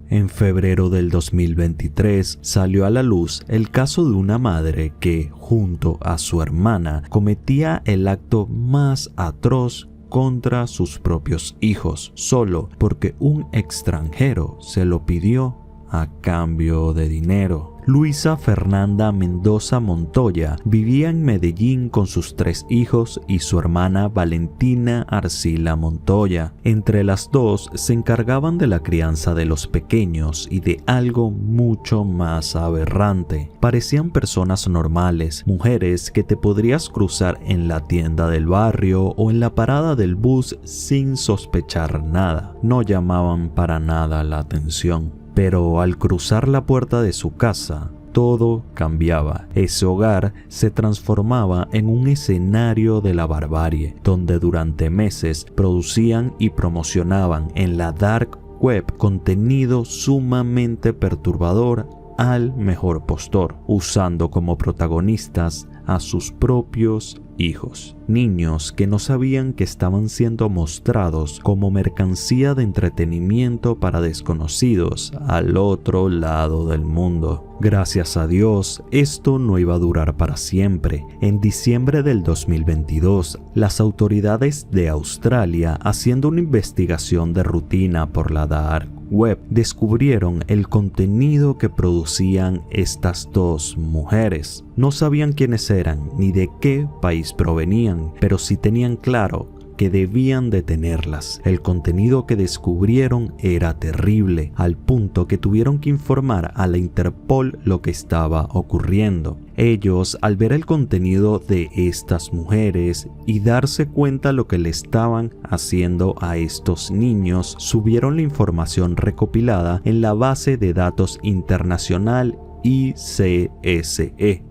En febrero del 2023 salió a la luz el caso de una madre que, junto a su hermana, cometía el acto más atroz contra sus propios hijos, solo porque un extranjero se lo pidió a cambio de dinero. Luisa Fernanda Mendoza Montoya vivía en Medellín con sus 3 hijos y su hermana Valentina Arcila Montoya. Entre las dos se encargaban de la crianza de los pequeños y de algo mucho más aberrante. Parecían personas normales, mujeres que te podrías cruzar en la tienda del barrio o en la parada del bus sin sospechar nada. No llamaban para nada la atención. Pero al cruzar la puerta de su casa, todo cambiaba. Ese hogar se transformaba en un escenario de la barbarie, donde durante meses producían y promocionaban en la dark web contenido sumamente perturbador al mejor postor, usando como protagonistas a sus propios hijos, niños que no sabían que estaban siendo mostrados como mercancía de entretenimiento para desconocidos al otro lado del mundo. Gracias a Dios, esto no iba a durar para siempre. En diciembre del 2022, las autoridades de Australia, haciendo una investigación de rutina por la dark web, descubrieron el contenido que producían estas 2 mujeres. No sabían quiénes eran ni de qué país provenían, pero sí tenían claro que debían detenerlas. El contenido que descubrieron era terrible, al punto que tuvieron que informar a la Interpol lo que estaba ocurriendo. Ellos, al ver el contenido de estas mujeres y darse cuenta lo que le estaban haciendo a estos niños, subieron la información recopilada en la base de datos internacional ICSE,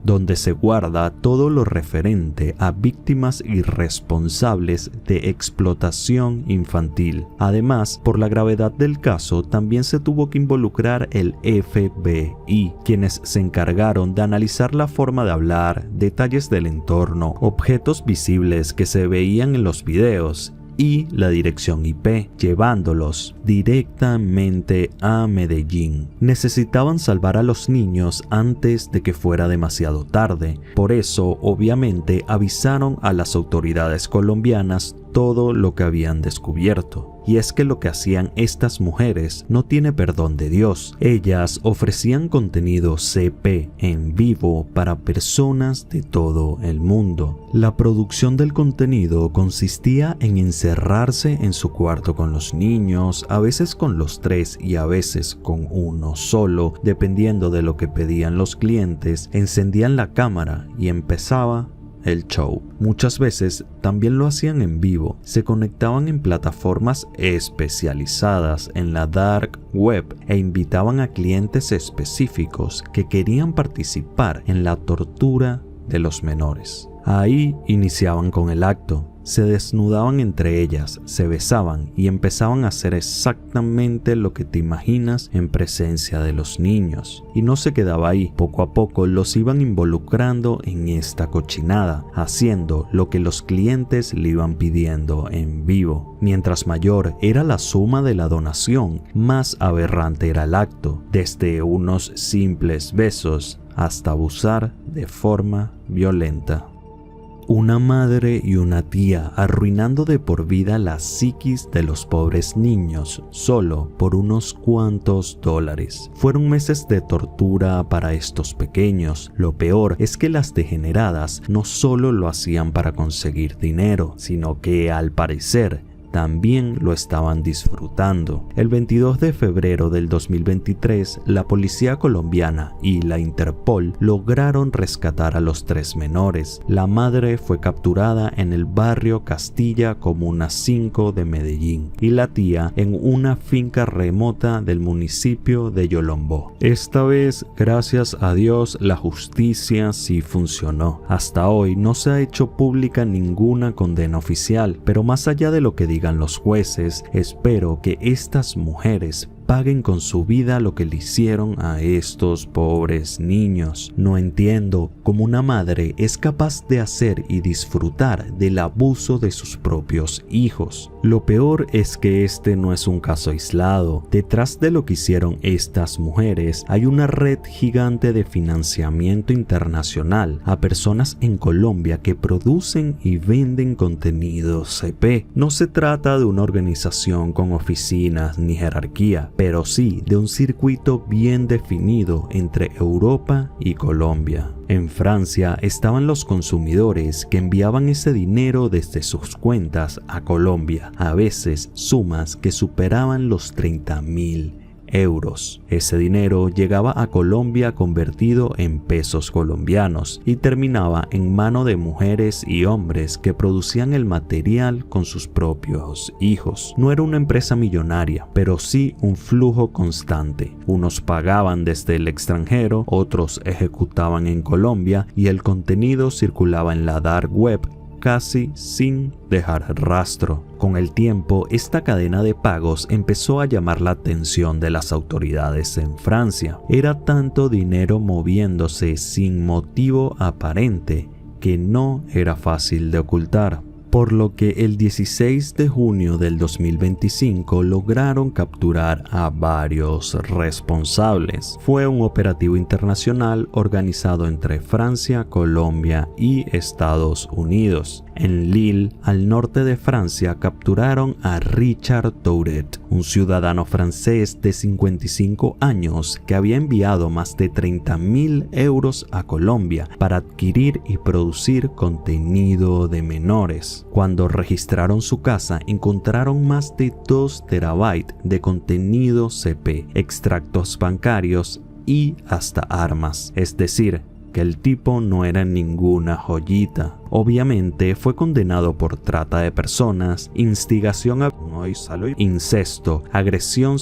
donde se guarda todo lo referente a víctimas irresponsables de explotación infantil. Además, por la gravedad del caso, también se tuvo que involucrar el FBI, quienes se encargaron de analizar la forma de hablar, detalles del entorno, objetos visibles que se veían en los videos y la dirección IP, llevándolos directamente a Medellín. Necesitaban salvar a los niños antes de que fuera demasiado tarde. Por eso, obviamente, avisaron a las autoridades colombianas todo lo que habían descubierto. Y es que lo que hacían estas mujeres no tiene perdón de Dios. Ellas ofrecían contenido CP en vivo para personas de todo el mundo. La producción del contenido consistía en encerrarse en su cuarto con los niños, a veces con los 3 y a veces con uno solo, dependiendo de lo que pedían los clientes. Encendían la cámara y empezaba el show. Muchas veces también lo hacían en vivo. Se conectaban en plataformas especializadas en la dark web e invitaban a clientes específicos que querían participar en la tortura de los menores. Ahí iniciaban con el acto. Se desnudaban entre ellas, se besaban y empezaban a hacer exactamente lo que te imaginas en presencia de los niños. Y no se quedaba ahí, poco a poco los iban involucrando en esta cochinada, haciendo lo que los clientes le iban pidiendo en vivo. Mientras mayor era la suma de la donación, más aberrante era el acto, desde unos simples besos hasta abusar de forma violenta. Una madre y una tía arruinando de por vida la psiquis de los pobres niños solo por unos cuantos dólares. Fueron meses de tortura para estos pequeños. Lo peor es que las degeneradas no solo lo hacían para conseguir dinero, sino que al parecer también lo estaban disfrutando. El 22 de febrero del 2023, la policía colombiana y la Interpol lograron rescatar a los 3 menores. La madre fue capturada en el barrio Castilla, Comuna 5 de Medellín, y la tía en una finca remota del municipio de Yolombó. Esta vez, gracias a Dios, la justicia sí funcionó. Hasta hoy no se ha hecho pública ninguna condena oficial, pero más allá de lo que digan los jueces, espero que estas mujeres paguen con su vida lo que le hicieron a estos pobres niños. No entiendo cómo una madre es capaz de hacer y disfrutar del abuso de sus propios hijos. Lo peor es que este no es un caso aislado. Detrás de lo que hicieron estas mujeres hay una red gigante de financiamiento internacional a personas en Colombia que producen y venden contenido CP. No se trata de una organización con oficinas ni jerarquía, pero sí de un circuito bien definido entre Europa y Colombia. En Francia estaban los consumidores que enviaban ese dinero desde sus cuentas a Colombia, a veces sumas que superaban los 30.000 euros. Ese dinero llegaba a Colombia convertido en pesos colombianos y terminaba en mano de mujeres y hombres que producían el material con sus propios hijos. No era una empresa millonaria, pero sí un flujo constante. Unos pagaban desde el extranjero, otros ejecutaban en Colombia y el contenido circulaba en la dark web casi sin dejar rastro. Con el tiempo, esta cadena de pagos empezó a llamar la atención de las autoridades en Francia. Era tanto dinero moviéndose sin motivo aparente que no era fácil de ocultar. Por lo que el 16 de junio del 2025 lograron capturar a varios responsables. Fue un operativo internacional organizado entre Francia, Colombia y Estados Unidos. En Lille, al norte de Francia, capturaron a Richard Touret, un ciudadano francés de 55 años que había enviado más de 30.000 euros a Colombia para adquirir y producir contenido de menores. Cuando registraron su casa, encontraron más de 2 terabytes de contenido CP, extractos bancarios y hasta armas. Es decir, que el tipo no era ninguna joyita. Obviamente fue condenado por trata de personas, instigación a incesto, agresión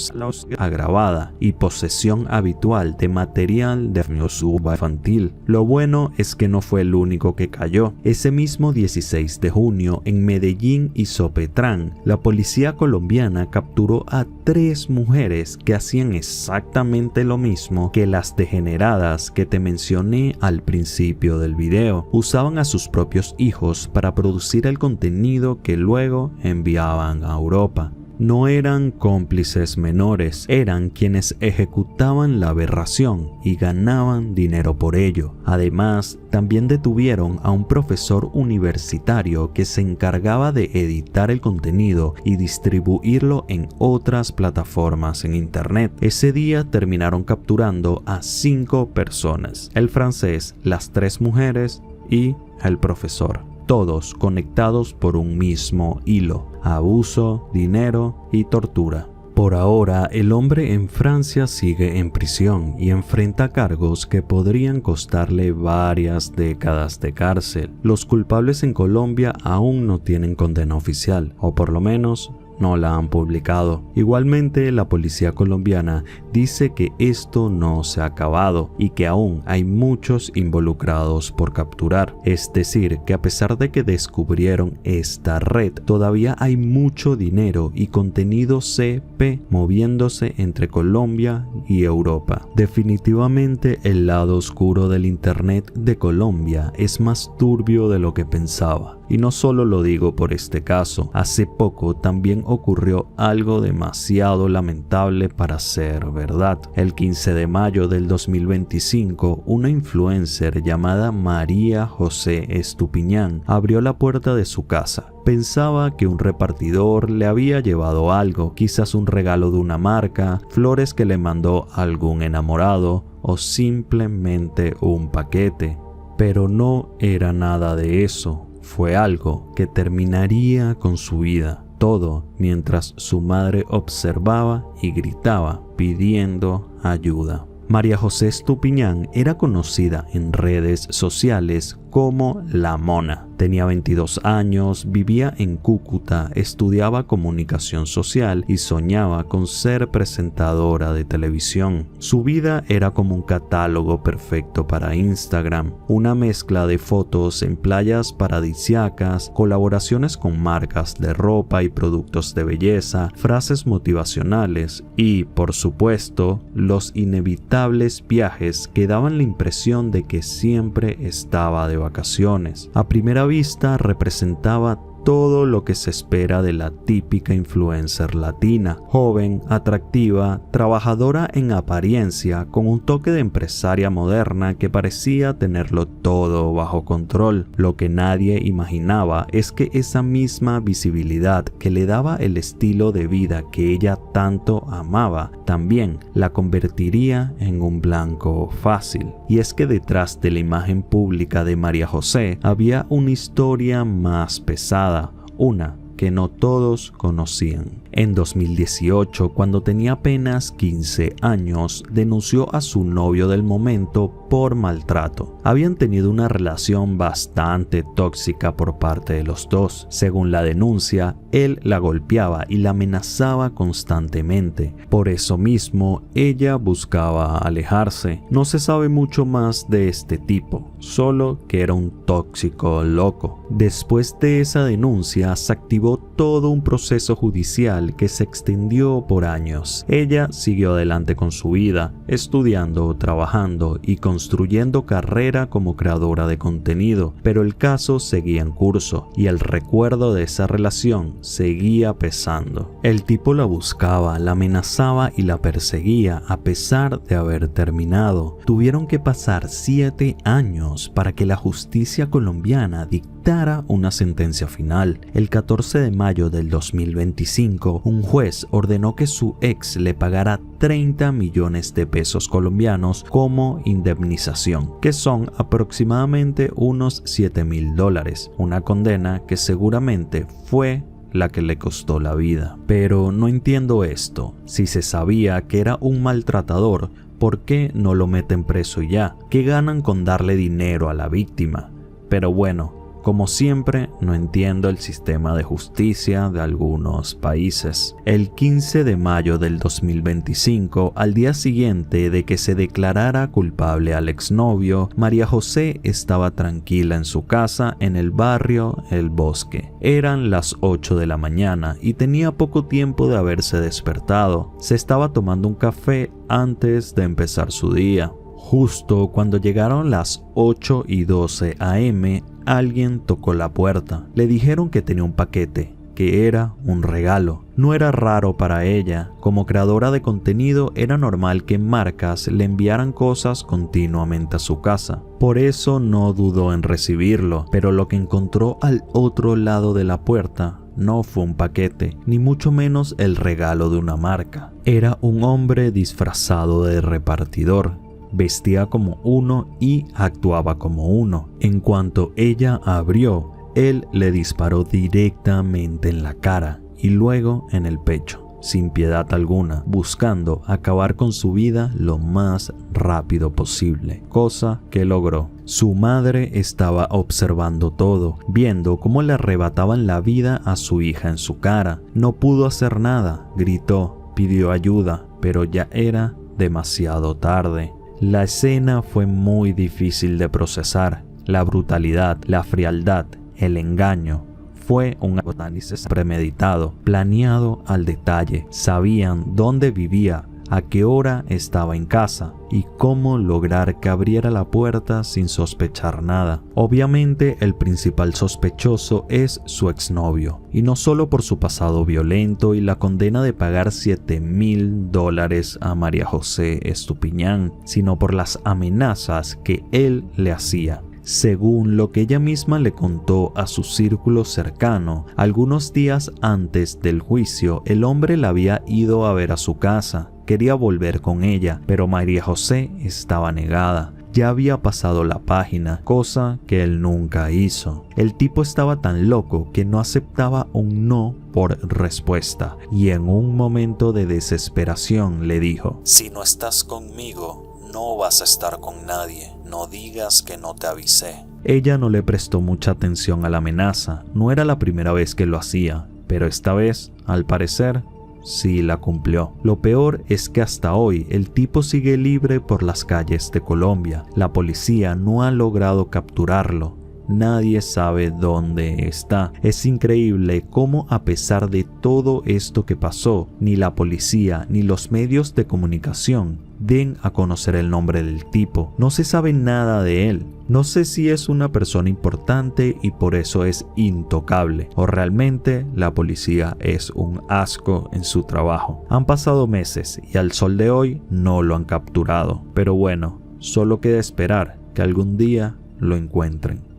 agravada y posesión habitual de material de uso infantil. Lo bueno es que no fue el único que cayó. Ese mismo 16 de junio en Medellín y Sopetrán, la policía colombiana capturó a 3 mujeres que hacían exactamente lo mismo que las degeneradas que te mencioné al principio del video. Usaban a sus propios hijos para producir el contenido que luego enviaban a Europa. No eran cómplices menores, eran quienes ejecutaban la aberración y ganaban dinero por ello. Además, también detuvieron a un profesor universitario que se encargaba de editar el contenido y distribuirlo en otras plataformas en internet. Ese día terminaron capturando a 5 personas: el francés, las 3 mujeres y el profesor, todos conectados por un mismo hilo: abuso, dinero y tortura. Por ahora, el hombre en Francia sigue en prisión y enfrenta cargos que podrían costarle varias décadas de cárcel. Los culpables en Colombia aún no tienen condena oficial, o por lo menos no la han publicado. Igualmente, la policía colombiana dice que esto no se ha acabado y que aún hay muchos involucrados por capturar. Es decir, que a pesar de que descubrieron esta red, todavía hay mucho dinero y contenido CP moviéndose entre Colombia y Europa. Definitivamente, el lado oscuro del internet de Colombia es más turbio de lo que pensaba. Y no solo lo digo por este caso, hace poco también ocurrió algo demasiado lamentable para ser verdad. El 15 de mayo del 2025, una influencer llamada María José Estupiñán abrió la puerta de su casa. Pensaba que un repartidor le había llevado algo, quizás un regalo de una marca, flores que le mandó algún enamorado o simplemente un paquete. Pero no era nada de eso. Fue algo que terminaría con su vida, todo mientras su madre observaba y gritaba pidiendo ayuda. María José Estupiñán era conocida en redes sociales como La Mona. Tenía 22 años, vivía en Cúcuta, estudiaba comunicación social y soñaba con ser presentadora de televisión. Su vida era como un catálogo perfecto para Instagram, una mezcla de fotos en playas paradisíacas, colaboraciones con marcas de ropa y productos de belleza, frases motivacionales y, por supuesto, los inevitables viajes que daban la impresión de que siempre estaba de vacaciones. A primera vista representaba todo lo que se espera de la típica influencer latina, joven, atractiva, trabajadora en apariencia, con un toque de empresaria moderna que parecía tenerlo todo bajo control. Lo que nadie imaginaba es que esa misma visibilidad que le daba el estilo de vida que ella tanto amaba, también la convertiría en un blanco fácil. Y es que detrás de la imagen pública de María José había una historia más pesada, una que no todos conocían. En 2018, cuando tenía apenas 15 años, denunció a su novio del momento por maltrato. Habían tenido una relación bastante tóxica por parte de los dos. Según la denuncia, él la golpeaba y la amenazaba constantemente. Por eso mismo, ella buscaba alejarse. No se sabe mucho más de este tipo, solo que era un tóxico loco. Después de esa denuncia, se activó todo un proceso judicial que se extendió por años. Ella siguió adelante con su vida, estudiando, trabajando y construyendo carrera como creadora de contenido, pero el caso seguía en curso y el recuerdo de esa relación seguía pesando. El tipo la buscaba, la amenazaba y la perseguía a pesar de haber terminado. Tuvieron que pasar 7 años para que la justicia colombiana dictara una sentencia final. El 14 de mayo del 2025, un juez ordenó que su ex le pagara 30 millones de pesos colombianos como indemnización, que son aproximadamente unos $7,000, una condena que seguramente fue la que le costó la vida. Pero no entiendo esto. Si se sabía que era un maltratador, ¿por qué no lo meten preso y ya? ¿Qué ganan con darle dinero a la víctima? Pero bueno, como siempre, no entiendo el sistema de justicia de algunos países. El 15 de mayo del 2025, al día siguiente de que se declarara culpable al exnovio, María José estaba tranquila en su casa en el barrio El Bosque. Eran las 8 de la mañana y tenía poco tiempo de haberse despertado. Se estaba tomando un café antes de empezar su día. Justo cuando llegaron las 8:12 am, alguien tocó la puerta. Le dijeron que tenía un paquete, que era un regalo. No era raro para ella. Como creadora de contenido, era normal que marcas le enviaran cosas continuamente a su casa. Por eso no dudó en recibirlo, pero lo que encontró al otro lado de la puerta no fue un paquete, ni mucho menos el regalo de una marca. Era un hombre disfrazado de repartidor. Vestía como uno y actuaba como uno. En cuanto ella abrió, él le disparó directamente en la cara y luego en el pecho, sin piedad alguna, buscando acabar con su vida lo más rápido posible, cosa que logró. Su madre estaba observando todo, viendo cómo le arrebataban la vida a su hija en su cara. No pudo hacer nada, gritó, pidió ayuda, pero ya era demasiado tarde. La escena fue muy difícil de procesar. La brutalidad, la frialdad, el engaño. Fue un análisis premeditado, planeado al detalle. Sabían dónde vivía, a qué hora estaba en casa y cómo lograr que abriera la puerta sin sospechar nada. Obviamente el principal sospechoso es su exnovio, y no solo por su pasado violento y la condena de pagar $7,000 a María José Estupiñán, sino por las amenazas que él le hacía. Según lo que ella misma le contó a su círculo cercano, algunos días antes del juicio, el hombre la había ido a ver a su casa. Quería volver con ella, pero María José estaba negada. Ya había pasado la página, cosa que él nunca hizo. El tipo estaba tan loco que no aceptaba un no por respuesta, y en un momento de desesperación le dijo: Si no estás conmigo, no vas a estar con nadie. No digas que no te avisé. Ella no le prestó mucha atención a la amenaza, no era la primera vez que lo hacía, pero esta vez, al parecer, sí la cumplió. Lo peor es que hasta hoy el tipo sigue libre por las calles de Colombia. La policía no ha logrado capturarlo. Nadie sabe dónde está. Es increíble cómo, a pesar de todo esto que pasó, ni la policía ni los medios de comunicación den a conocer el nombre del tipo. No se sabe nada de él. No sé si es una persona importante y por eso es intocable, o realmente la policía es un asco en su trabajo. Han pasado meses y al sol de hoy no lo han capturado. Pero bueno, solo queda esperar que algún día lo encuentren.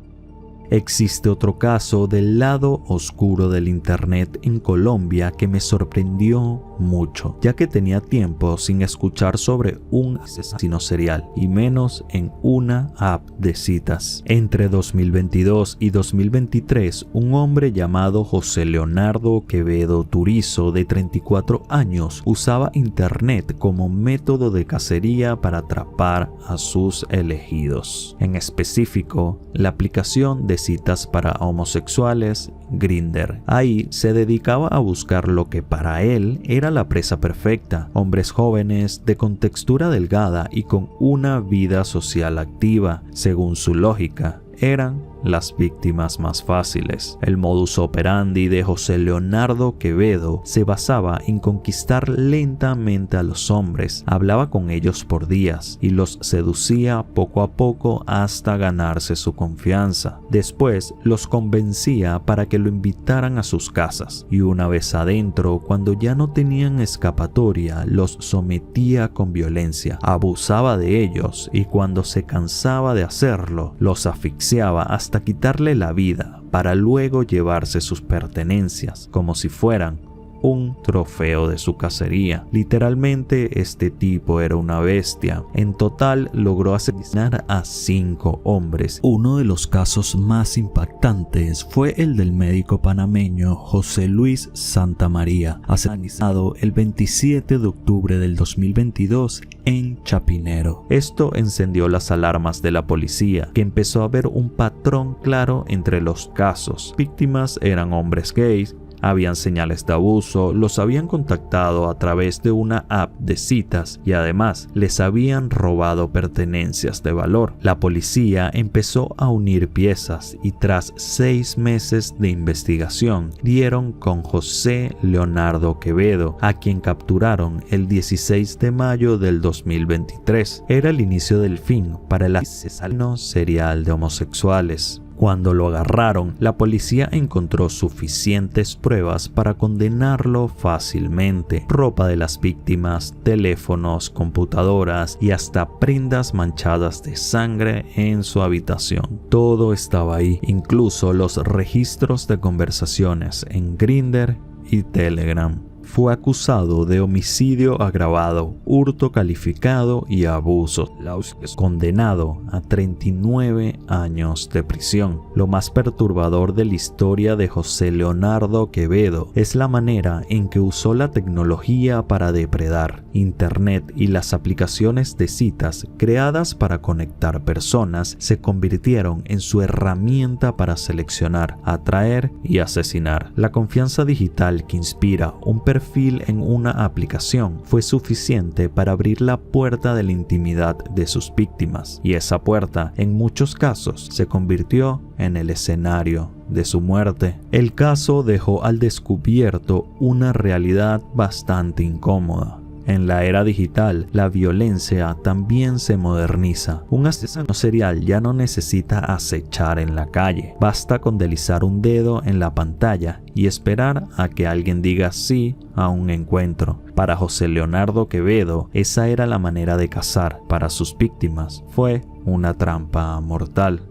Existe otro caso del lado oscuro del internet en Colombia que me sorprendió mucho, ya que tenía tiempo sin escuchar sobre un asesino serial, y menos en una app de citas. Entre 2022 y 2023, un hombre llamado José Leonardo Quevedo Turizo, de 34 años, usaba internet como método de cacería para atrapar a sus elegidos. En específico, la aplicación de citas para homosexuales, Grindr. Ahí se dedicaba a buscar lo que para él era la presa perfecta: hombres jóvenes, de contextura delgada y con una vida social activa. Según su lógica, eran las víctimas más fáciles. El modus operandi de José Leonardo Quevedo se basaba en conquistar lentamente a los hombres, hablaba con ellos por días y los seducía poco a poco hasta ganarse su confianza. Después los convencía para que lo invitaran a sus casas y una vez adentro, cuando ya no tenían escapatoria, los sometía con violencia, abusaba de ellos y cuando se cansaba de hacerlo, los asfixiaba hasta quitarle la vida para luego llevarse sus pertenencias como si fueran un trofeo de su cacería. Literalmente, este tipo era una bestia. En total logró asesinar a 5 hombres. Uno de los casos más impactantes fue el del médico panameño José Luis Santamaría, asesinado el 27 de octubre del 2022 en Chapinero. Esto encendió las alarmas de la policía, que empezó a ver un patrón claro entre los casos. Víctimas eran hombres gays, habían señales de abuso, los habían contactado a través de una app de citas y además les habían robado pertenencias de valor. La policía empezó a unir piezas y tras 6 meses de investigación dieron con José Leonardo Quevedo, a quien capturaron el 16 de mayo del 2023. Era el inicio del fin para el asesino serial de homosexuales. Cuando lo agarraron, la policía encontró suficientes pruebas para condenarlo fácilmente: ropa de las víctimas, teléfonos, computadoras y hasta prendas manchadas de sangre en su habitación. Todo estaba ahí, incluso los registros de conversaciones en Grindr y Telegram. Fue acusado de homicidio agravado, hurto calificado y abuso, condenado a 39 años de prisión. Lo más perturbador de la historia de José Leonardo Quevedo es la manera en que usó la tecnología para depredar. Internet y las aplicaciones de citas creadas para conectar personas se convirtieron en su herramienta para seleccionar, atraer y asesinar. La confianza digital que inspira un perfil en una aplicación fue suficiente para abrir la puerta de la intimidad de sus víctimas, y esa puerta en muchos casos se convirtió en el escenario de su muerte. El caso dejó al descubierto una realidad bastante incómoda. En la era digital, la violencia también se moderniza. Un asesino serial ya no necesita acechar en la calle. Basta con deslizar un dedo en la pantalla y esperar a que alguien diga sí a un encuentro. Para José Leonardo Quevedo, esa era la manera de cazar. Para sus víctimas, fue una trampa mortal.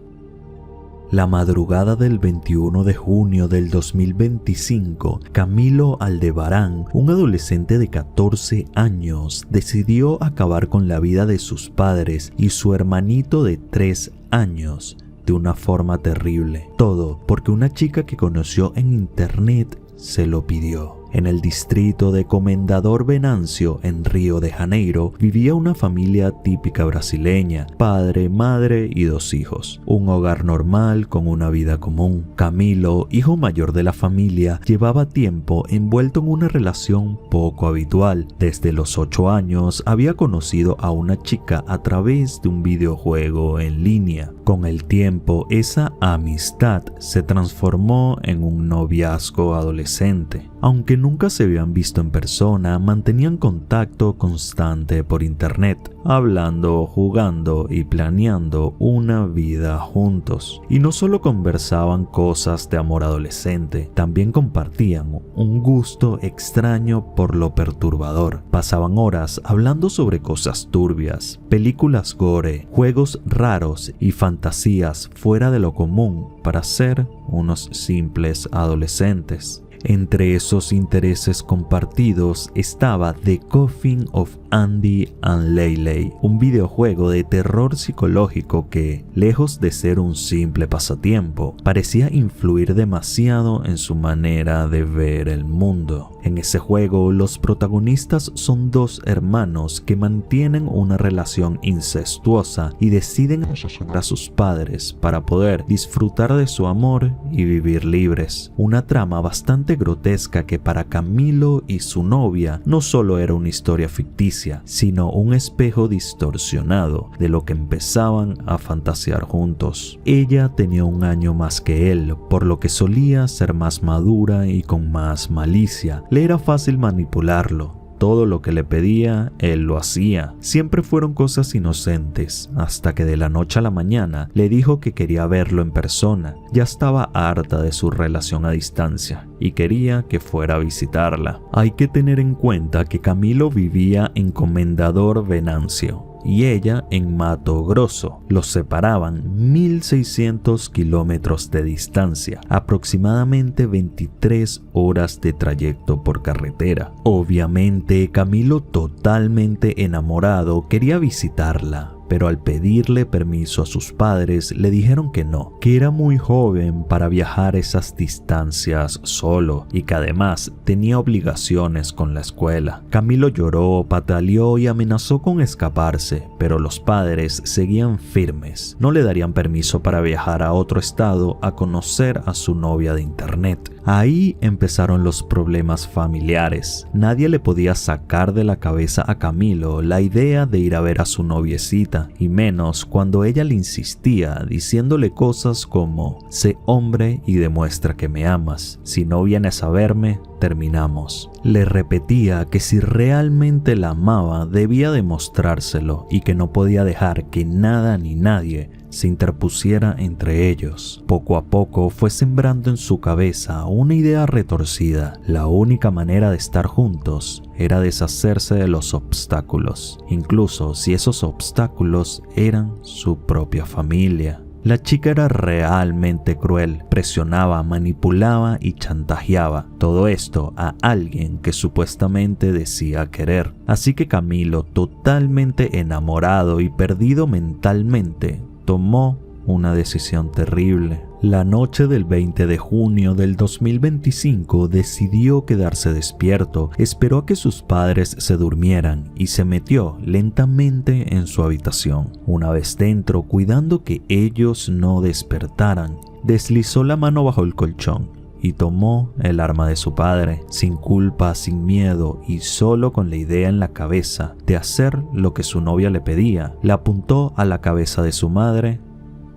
La madrugada del 21 de junio del 2025, Camilo Aldebarán, un adolescente de 14 años, decidió acabar con la vida de sus padres y su hermanito de 3 años de una forma terrible. Todo porque una chica que conoció en internet se lo pidió. En el distrito de Comendador Venancio, en Río de Janeiro, vivía una familia típica brasileña, padre, madre y 2 hijos. Un hogar normal con una vida común. Camilo, hijo mayor de la familia, llevaba tiempo envuelto en una relación poco habitual. Desde los 8 años había conocido a una chica a través de un videojuego en línea. Con el tiempo, esa amistad se transformó en un noviazgo adolescente. Aunque nunca se habían visto en persona, mantenían contacto constante por internet, hablando, jugando y planeando una vida juntos. Y no solo conversaban cosas de amor adolescente, también compartían un gusto extraño por lo perturbador. Pasaban horas hablando sobre cosas turbias, películas gore, juegos raros y fantasías fuera de lo común para ser unos simples adolescentes. Entre esos intereses compartidos estaba The Coffin of Andy and Leyley, un videojuego de terror psicológico que, lejos de ser un simple pasatiempo, parecía influir demasiado en su manera de ver el mundo. En ese juego, los protagonistas son 2 hermanos que mantienen una relación incestuosa y deciden asesinar a sus padres para poder disfrutar de su amor y vivir libres. Una trama bastante grotesca que para Camilo y su novia no solo era una historia ficticia, sino un espejo distorsionado de lo que empezaban a fantasear juntos. Ella tenía 1 año más que él, por lo que solía ser más madura y con más malicia. Le era fácil manipularlo. Todo lo que le pedía, él lo hacía. Siempre fueron cosas inocentes, hasta que de la noche a la mañana le dijo que quería verlo en persona. Ya estaba harta de su relación a distancia y quería que fuera a visitarla. Hay que tener en cuenta que Camilo vivía en Comendador Venancio y ella en Mato Grosso. Los separaban 1600 kilómetros de distancia, aproximadamente 23 horas de trayecto por carretera. Obviamente, Camilo, totalmente enamorado, quería visitarla, pero al pedirle permiso a sus padres le dijeron que no, que era muy joven para viajar esas distancias solo y que además tenía obligaciones con la escuela. Camilo lloró, pataleó y amenazó con escaparse, pero los padres seguían firmes. No le darían permiso para viajar a otro estado a conocer a su novia de internet. Ahí empezaron los problemas familiares. Nadie le podía sacar de la cabeza a Camilo la idea de ir a ver a su noviecita, y menos cuando ella le insistía diciéndole cosas como: sé hombre y demuestra que me amas, si no vienes a verme, terminamos. Le repetía que si realmente la amaba debía demostrárselo y que no podía dejar que nada ni nadie se interpusiera entre ellos. Poco a poco fue sembrando en su cabeza una idea retorcida. La única manera de estar juntos era deshacerse de los obstáculos, incluso si esos obstáculos eran su propia familia. La chica era realmente cruel, presionaba, manipulaba y chantajeaba, todo esto a alguien que supuestamente decía querer. Así que Camilo, totalmente enamorado y perdido mentalmente, tomó una decisión terrible. La noche del 20 de junio del 2025 decidió quedarse despierto, esperó a que sus padres se durmieran y se metió lentamente en su habitación. Una vez dentro, cuidando que ellos no despertaran, deslizó la mano bajo el colchón y tomó el arma de su padre, sin culpa, sin miedo y solo con la idea en la cabeza de hacer lo que su novia le pedía. Le apuntó a la cabeza de su madre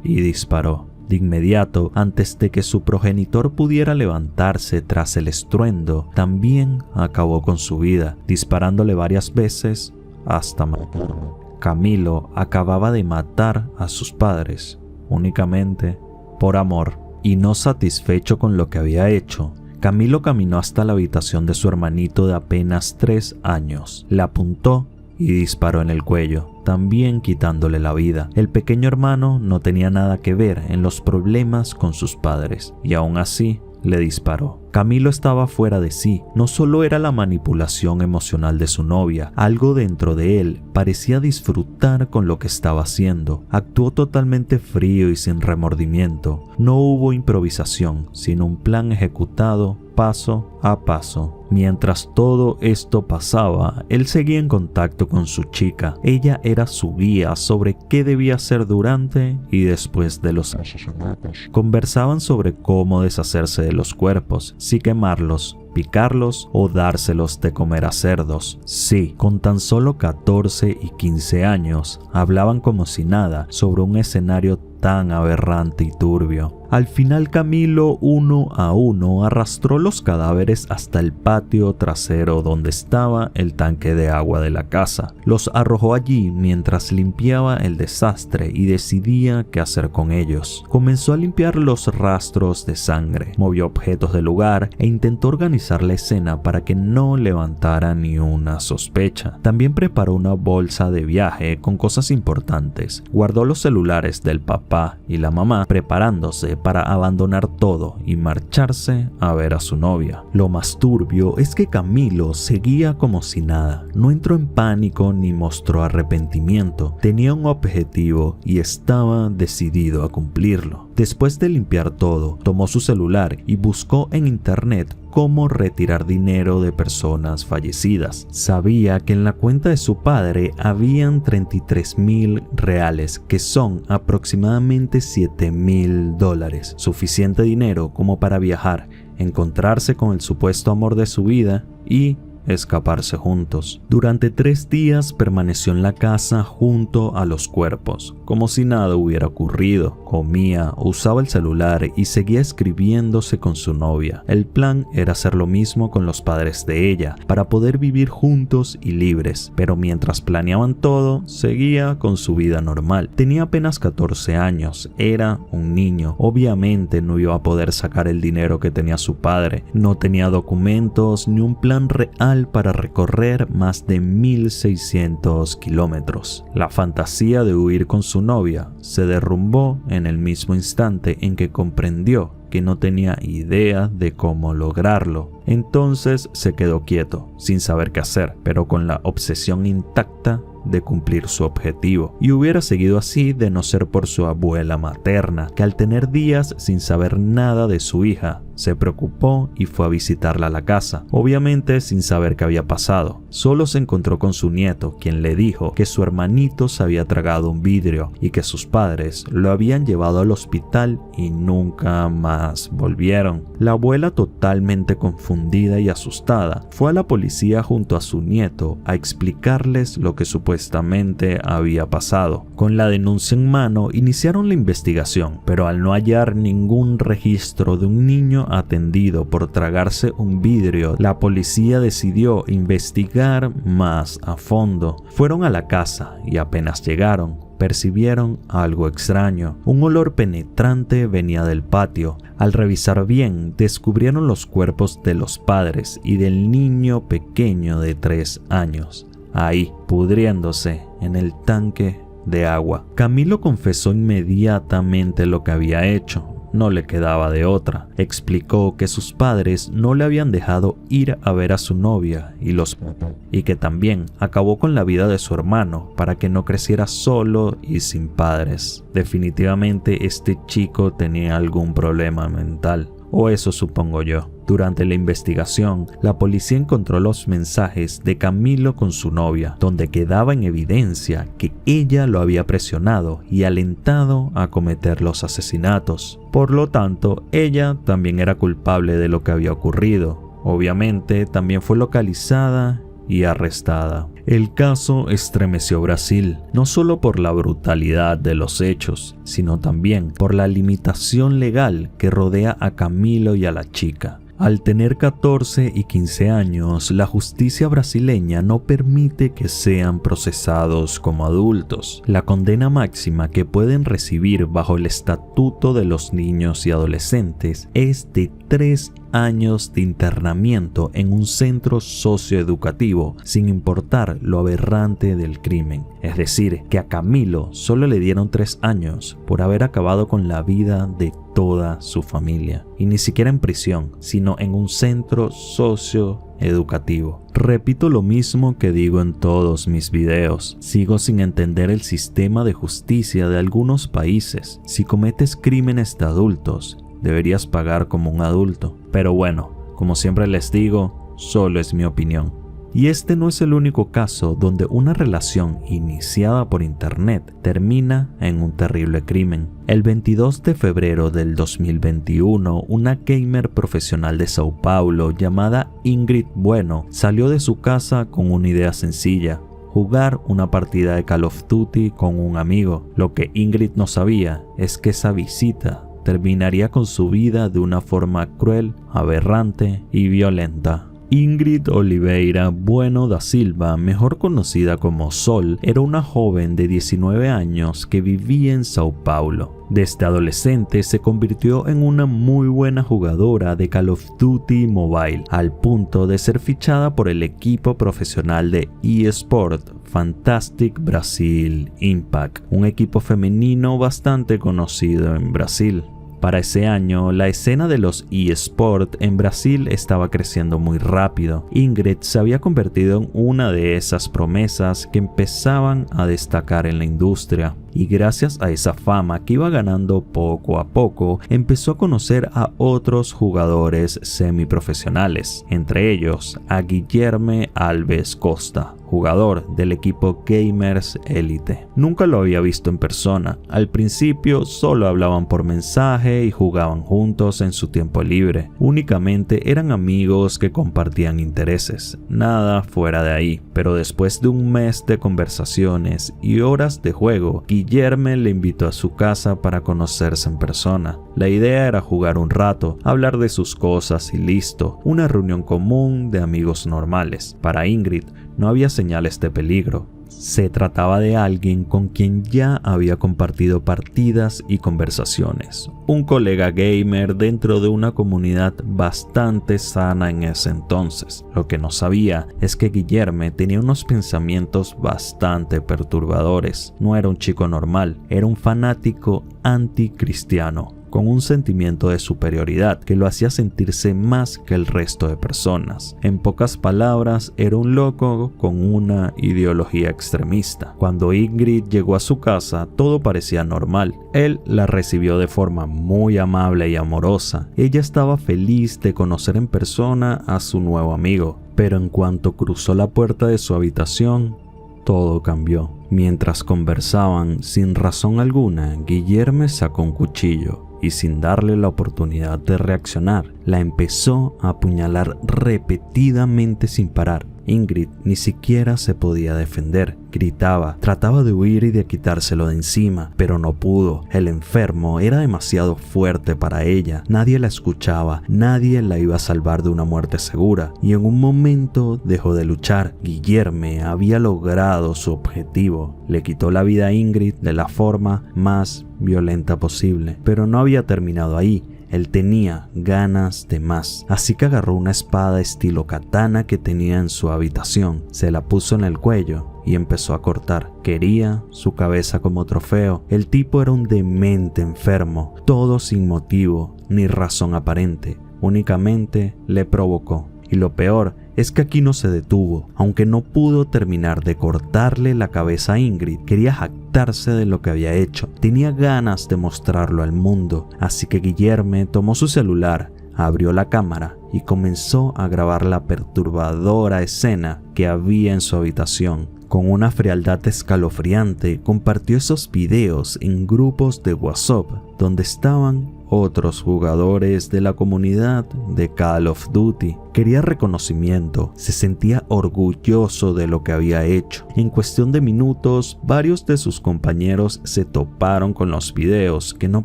y disparó. De inmediato, antes de que su progenitor pudiera levantarse tras el estruendo, también acabó con su vida, disparándole varias veces hasta matarlo. Camilo acababa de matar a sus padres únicamente por amor. Y no satisfecho con lo que había hecho, Camilo caminó hasta la habitación de su hermanito de apenas 3 años, le apuntó y disparó en el cuello, también quitándole la vida. El pequeño hermano no tenía nada que ver en los problemas con sus padres y aún así le disparó. Camilo estaba fuera de sí. No solo era la manipulación emocional de su novia, algo dentro de él parecía disfrutar con lo que estaba haciendo. Actuó totalmente frío y sin remordimiento. No hubo improvisación, sino un plan ejecutado paso a paso. Mientras todo esto pasaba, él seguía en contacto con su chica. Ella era su guía sobre qué debía hacer durante y después de los asesinatos. Conversaban sobre cómo deshacerse de los cuerpos, si quemarlos, picarlos o dárselos de comer a cerdos. Sí, con tan solo 14 y 15 años, hablaban como si nada sobre un escenario tan aberrante y turbio. Al final Camilo, uno a uno, arrastró los cadáveres hasta el patio trasero donde estaba el tanque de agua de la casa. Los arrojó allí mientras limpiaba el desastre y decidía qué hacer con ellos. Comenzó a limpiar los rastros de sangre, movió objetos del lugar e intentó organizar la escena para que no levantara ni una sospecha. También preparó una bolsa de viaje con cosas importantes. Guardó los celulares del papá y la mamá, preparándose para abandonar todo y marcharse a ver a su novia. Lo más turbio es que Camilo seguía como si nada. No entró en pánico ni mostró arrepentimiento. Tenía un objetivo y estaba decidido a cumplirlo. Después de limpiar todo, tomó su celular y buscó en internet cómo retirar dinero de personas fallecidas. Sabía que en la cuenta de su padre habían 33,000 reales, que son aproximadamente $7,000, suficiente dinero como para viajar, encontrarse con el supuesto amor de su vida y escaparse juntos. Durante 3 días permaneció en la casa junto a los cuerpos, como si nada hubiera ocurrido. Comía, usaba el celular y seguía escribiéndose con su novia. El plan era hacer lo mismo con los padres de ella, para poder vivir juntos y libres, pero mientras planeaban todo, seguía con su vida normal. Tenía apenas 14 años, era un niño. Obviamente no iba a poder sacar el dinero que tenía su padre, no tenía documentos ni un plan real para recorrer más de 1,600 kilómetros. La fantasía de huir con su novia se derrumbó en el mismo instante en que comprendió que no tenía idea de cómo lograrlo. Entonces se quedó quieto, sin saber qué hacer, pero con la obsesión intacta de cumplir su objetivo. Y hubiera seguido así de no ser por su abuela materna, que al tener días sin saber nada de su hija, se preocupó y fue a visitarla a la casa, obviamente sin saber qué había pasado. Solo se encontró con su nieto, quien le dijo que su hermanito se había tragado un vidrio y que sus padres lo habían llevado al hospital y nunca más volvieron. La abuela, totalmente confundida y asustada, fue a la policía junto a su nieto a explicarles lo que supuestamente había pasado. Con la denuncia en mano, iniciaron la investigación, pero al no hallar ningún registro de un niño atendido por tragarse un vidrio, la policía decidió investigar más a fondo. Fueron a la casa y apenas llegaron, percibieron algo extraño. Un olor penetrante venía del patio. Al revisar bien, descubrieron los cuerpos de los padres y del niño pequeño de 3 años, ahí, pudriéndose en el tanque de agua. Camilo confesó inmediatamente lo que había hecho. No le quedaba de otra. Explicó que sus padres no le habían dejado ir a ver a su novia y que también acabó con la vida de su hermano para que no creciera solo y sin padres. Definitivamente este chico tenía algún problema mental, o eso supongo yo. Durante la investigación, la policía encontró los mensajes de Camilo con su novia, donde quedaba en evidencia que ella lo había presionado y alentado a cometer los asesinatos. Por lo tanto, ella también era culpable de lo que había ocurrido. Obviamente, también fue localizada y arrestada. El caso estremeció Brasil, no solo por la brutalidad de los hechos, sino también por la limitación legal que rodea a Camilo y a la chica. Al tener 14 y 15 años, la justicia brasileña no permite que sean procesados como adultos. La condena máxima que pueden recibir bajo el Estatuto de los Niños y Adolescentes es de 3 años de internamiento en un centro socioeducativo, sin importar lo aberrante del crimen. Es decir, que a Camilo solo le dieron 3 años por haber acabado con la vida de toda su familia. Y ni siquiera en prisión, sino en un centro socioeducativo. Repito lo mismo que digo en todos mis videos. Sigo sin entender el sistema de justicia de algunos países. Si cometes crímenes de adultos, deberías pagar como un adulto. Pero bueno, como siempre les digo, solo es mi opinión. Y este no es el único caso donde una relación iniciada por internet termina en un terrible crimen. El 22 de febrero del 2021, una gamer profesional de Sao Paulo llamada Ingrid Bueno salió de su casa con una idea sencilla: jugar una partida de Call of Duty con un amigo. Lo que Ingrid no sabía es que esa visita terminaría con su vida de una forma cruel, aberrante y violenta. Ingrid Oliveira Bueno da Silva, mejor conocida como Sol, era una joven de 19 años que vivía en Sao Paulo. Desde adolescente se convirtió en una muy buena jugadora de Call of Duty Mobile, al punto de ser fichada por el equipo profesional de eSport Fantastic Brasil Impact, un equipo femenino bastante conocido en Brasil. Para ese año, la escena de los eSports en Brasil estaba creciendo muy rápido. Ingrid se había convertido en una de esas promesas que empezaban a destacar en la industria. Y gracias a esa fama que iba ganando poco a poco, empezó a conocer a otros jugadores semiprofesionales, entre ellos a Guilherme Alves Costa, jugador del equipo Gamers Elite. Nunca lo había visto en persona. Al principio solo hablaban por mensaje y jugaban juntos en su tiempo libre. Únicamente eran amigos que compartían intereses, nada fuera de ahí. Pero después de un mes de conversaciones y horas de juego, Guilherme le invitó a su casa para conocerse en persona. La idea era jugar un rato, hablar de sus cosas y listo, una reunión común de amigos normales. Para Ingrid no había señales de peligro. Se trataba de alguien con quien ya había compartido partidas y conversaciones. Un colega gamer dentro de una comunidad bastante sana en ese entonces. Lo que no sabía es que Guilherme tenía unos pensamientos bastante perturbadores. No era un chico normal, era un fanático anticristiano, con un sentimiento de superioridad que lo hacía sentirse más que el resto de personas. En pocas palabras, era un loco con una ideología extremista. Cuando Ingrid llegó a su casa, todo parecía normal. Él la recibió de forma muy amable y amorosa. Ella estaba feliz de conocer en persona a su nuevo amigo, pero en cuanto cruzó la puerta de su habitación, todo cambió. Mientras conversaban, sin razón alguna, Guilherme sacó un cuchillo y, sin darle la oportunidad de reaccionar, la empezó a apuñalar repetidamente sin parar. Ingrid ni siquiera se podía defender, gritaba, trataba de huir y de quitárselo de encima, pero no pudo. El enfermo era demasiado fuerte para ella, nadie la escuchaba, nadie la iba a salvar de una muerte segura, y en un momento dejó de luchar. Guilherme había logrado su objetivo, le quitó la vida a Ingrid de la forma más violenta posible, pero no había terminado ahí. Él tenía ganas de más, así que agarró una espada estilo katana que tenía en su habitación, se la puso en el cuello y empezó a cortar. Quería su cabeza como trofeo. El tipo era un demente enfermo, todo sin motivo ni razón aparente, únicamente le provocó. Y lo peor es que aquí no se detuvo. Aunque no pudo terminar de cortarle la cabeza a Ingrid, quería jactarse de lo que había hecho. Tenía ganas de mostrarlo al mundo, así que Guilherme tomó su celular, abrió la cámara y comenzó a grabar la perturbadora escena que había en su habitación. Con una frialdad escalofriante, compartió esos videos en grupos de WhatsApp donde estaban otros jugadores de la comunidad de Call of Duty. Quería reconocimiento, se sentía orgulloso de lo que había hecho. En cuestión de minutos, varios de sus compañeros se toparon con los videos que no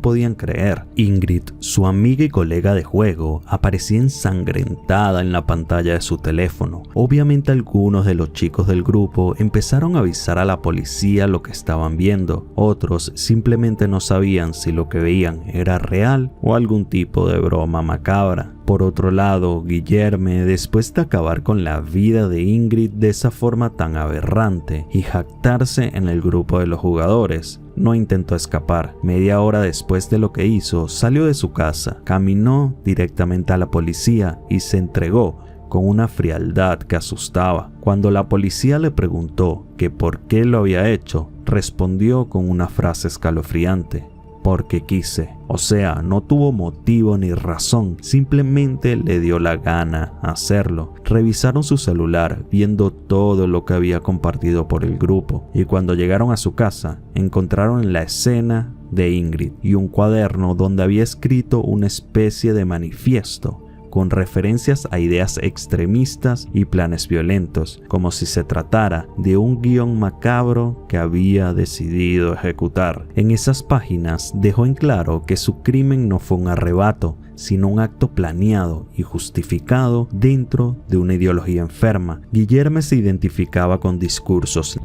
podían creer. Ingrid, su amiga y colega de juego, aparecía ensangrentada en la pantalla de su teléfono. Obviamente algunos de los chicos del grupo empezaron a avisar a la policía lo que estaban viendo. Otros simplemente no sabían si lo que veían era real real o algún tipo de broma macabra. Por otro lado, Guillerme, después de acabar con la vida de Ingrid de esa forma tan aberrante y jactarse en el grupo de los jugadores, no intentó escapar. Media hora después de lo que hizo, salió de su casa, caminó directamente a la policía y se entregó con una frialdad que asustaba. Cuando la policía le preguntó que por qué lo había hecho, respondió con una frase escalofriante: porque quise. O sea, no tuvo motivo ni razón, simplemente le dio la gana hacerlo. Revisaron su celular, viendo todo lo que había compartido por el grupo, y cuando llegaron a su casa, encontraron la escena de Ingrid y un cuaderno donde había escrito una especie de manifiesto con referencias a ideas extremistas y planes violentos, como si se tratara de un guión macabro que había decidido ejecutar. En esas páginas dejó en claro que su crimen no fue un arrebato, sino un acto planeado y justificado dentro de una ideología enferma. Guillerme se identificaba con discursos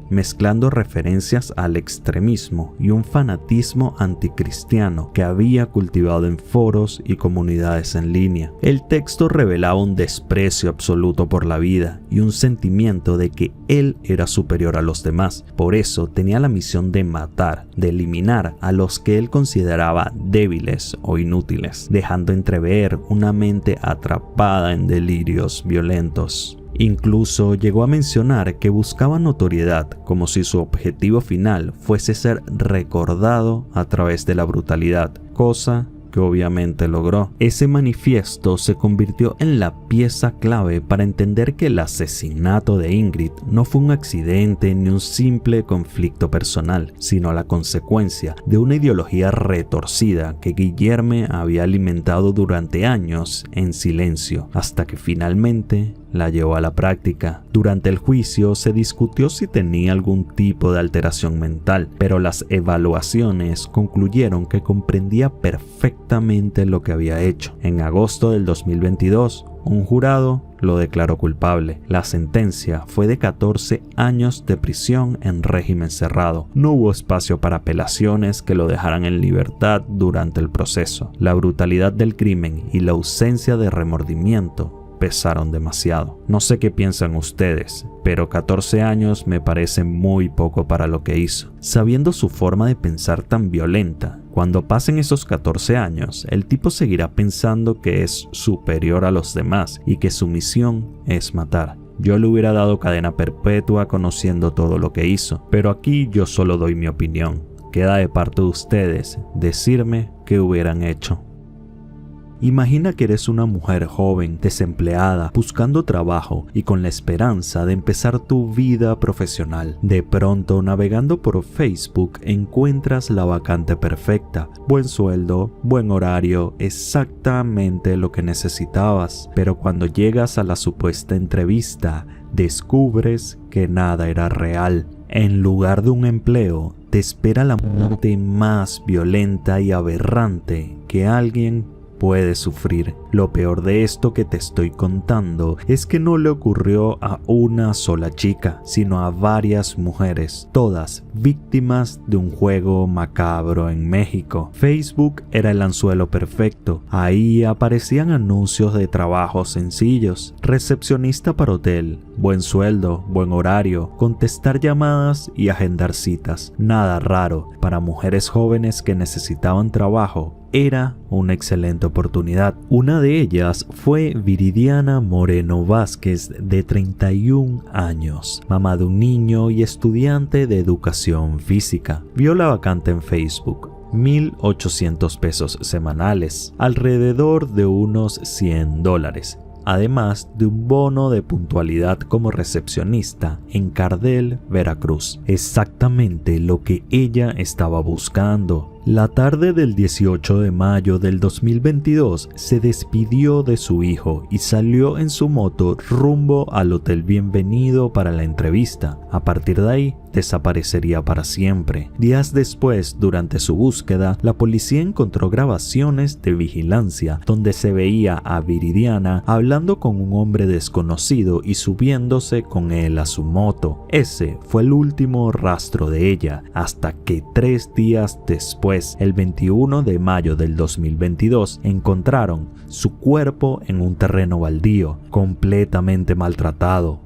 mezclando referencias al extremismo y un fanatismo anticristiano que había cultivado en foros y comunidades en línea. El texto revelaba un desprecio absoluto por la vida y un sentimiento de que él era superior a los demás. Por eso tenía la misión de matar, de eliminar a los que él consideraba débiles o inútiles, dejando entrever una mente atrapada en delirios violentos. Incluso llegó a mencionar que buscaba notoriedad, como si su objetivo final fuese ser recordado a través de la brutalidad, cosa que obviamente logró. Ese manifiesto se convirtió en la pieza clave para entender que el asesinato de Ingrid no fue un accidente ni un simple conflicto personal, sino la consecuencia de una ideología retorcida que Guillerme había alimentado durante años en silencio, hasta que finalmente la llevó a la práctica. Durante el juicio se discutió si tenía algún tipo de alteración mental, pero las evaluaciones concluyeron que comprendía perfectamente lo que había hecho. En agosto del 2022, un jurado lo declaró culpable. La sentencia fue de 14 años de prisión en régimen cerrado. No hubo espacio para apelaciones que lo dejaran en libertad durante el proceso. La brutalidad del crimen y la ausencia de remordimiento pesaron demasiado. No sé qué piensan ustedes, pero 14 años me parece muy poco para lo que hizo. Sabiendo su forma de pensar tan violenta, cuando pasen esos 14 años, el tipo seguirá pensando que es superior a los demás y que su misión es matar. Yo le hubiera dado cadena perpetua conociendo todo lo que hizo, pero aquí yo solo doy mi opinión. Queda de parte de ustedes decirme qué hubieran hecho. Imagina que eres una mujer joven, desempleada, buscando trabajo y con la esperanza de empezar tu vida profesional. De pronto, navegando por Facebook, encuentras la vacante perfecta. Buen sueldo, buen horario, exactamente lo que necesitabas. Pero cuando llegas a la supuesta entrevista, descubres que nada era real. En lugar de un empleo, te espera la muerte más violenta y aberrante que alguien puede sufrir. Lo peor de esto que te estoy contando es que no le ocurrió a una sola chica, sino a varias mujeres, todas víctimas de un juego macabro en México. Facebook era el anzuelo perfecto. Ahí aparecían anuncios de trabajos sencillos: recepcionista para hotel, buen sueldo, buen horario, contestar llamadas y agendar citas. Nada raro. Para mujeres jóvenes que necesitaban trabajo, era una excelente oportunidad. Una de ellas fue Viridiana Moreno Vázquez, de 31 años, mamá de un niño y estudiante de educación física. Vio la vacante en Facebook. 1,800 pesos semanales, alrededor de unos $100. Además de un bono de puntualidad como recepcionista en Cardel, Veracruz. Exactamente lo que ella estaba buscando. La tarde del 18 de mayo del 2022 se despidió de su hijo y salió en su moto rumbo al Hotel Bienvenido para la entrevista. A partir de ahí, desaparecería para siempre. Días después, durante su búsqueda, la policía encontró grabaciones de vigilancia donde se veía a Viridiana hablando con un hombre desconocido y subiéndose con él a su moto. Ese fue el último rastro de ella, hasta que 3 días después después, el 21 de mayo del 2022, encontraron su cuerpo en un terreno baldío, completamente maltratado